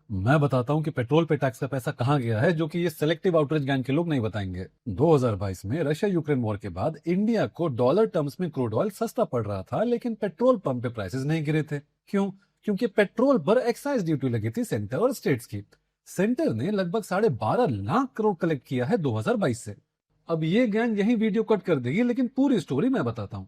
मैं बताता हूँ कि पेट्रोल पे टैक्स का पैसा कहाँ गया है, जो कि ये सेलेक्टिव आउटरीच गैंग के लोग नहीं बताएंगे। 2022 में रशिया यूक्रेन वॉर के बाद इंडिया को डॉलर टर्म्स में क्रूड ऑयल सस्ता पड़ रहा था, लेकिन पेट्रोल पंप पे प्राइसेस नहीं गिरे थे। क्यों? क्योंकि पेट्रोल पर एक्साइज ड्यूटी लगी थी सेंटर और स्टेट्स की। सेंटर ने लगभग 12.5 लाख करोड़ कलेक्ट किया है 2022 से। अब ये गैंग यही वीडियो कट कर देगी, लेकिन पूरी स्टोरी मैं बताता हूँ।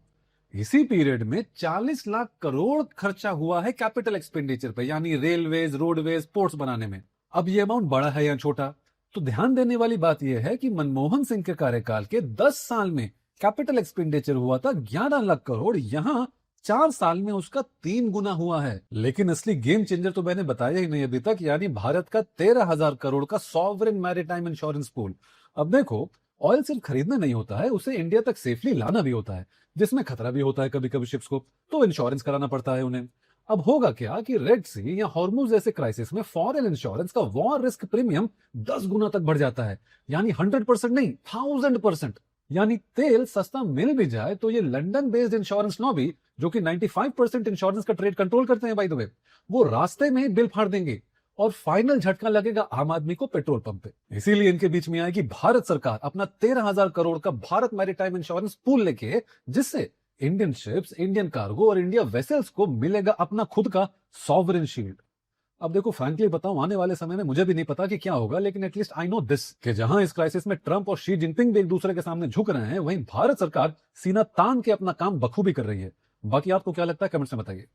इसी पीरियड में 40 लाख करोड़ खर्चा हुआ है कैपिटल एक्सपेंडिचर पे, यानी रेलवेज, रोडवेज, पोर्ट्स बनाने में। अब ये अमाउंट बड़ा है या छोटा, तो ध्यान देने वाली बात यह है कि मनमोहन सिंह के कार्यकाल के 10 साल में कैपिटल एक्सपेंडिचर हुआ था 11 लाख करोड़। यहां 4 साल में उसका 3 गुना हुआ है। लेकिन असली गेम चेंजर तो मैंने बताया ही नहीं अभी तक, यानी भारत का 13,000 करोड़ का सॉवरेन मैरीटाइम इंश्योरेंस पूल। अब देखो, ऑयल सिर्फ खरीदना नहीं होता है, उसे इंडिया तक सेफली लाना भी होता है, जिसमें खतरा भी होता है कभी कभी शिप्स को, तो इंश्योरेंस कराना पड़ता है उन्हें। अब होगा क्या कि रेड सी या हॉर्मुज जैसे क्राइसिस में फॉरेन इंश्योरेंस का वॉर रिस्क प्रीमियम 10 गुना तक बढ़ जाता है। यानी 100% नहीं, 1000%। यानी तेल सस्ता मिल भी जाए तो ये लंदन बेस्ड इंश्योरेंस लॉबी, जो कि 95% इंश्योरेंस का ट्रेड कंट्रोल करते हैं बाय द वे, वो रास्ते में ही बिल फाड़ देंगे और फाइनल झटका लगेगा आम आदमी को पेट्रोल पंप पे। इसीलिए इनके बीच में आएगी भारत सरकार अपना 13,000 करोड़ का भारत मैरीटाइम इंश्योरेंस पूल लेके, जिससे इंडियन शिप्स, इंडियन कार्गो और इंडिया वेसल्स को मिलेगा अपना खुद का सॉवरेन शील्ड। अब देखो, फ्रैंकली बताऊं, आने वाले समय में मुझे भी नहीं पता कि क्या होगा, लेकिन एटलीस्ट आई नो दिस कि जहां इस क्राइसिस में ट्रंप और शी जिनपिंग भी एक दूसरे के सामने झुक रहे हैं, वहीं भारत सरकार सीना तान के अपना काम बखूबी कर रही है। बाकी आपको क्या लगता है, कमेंट्स में बताइए।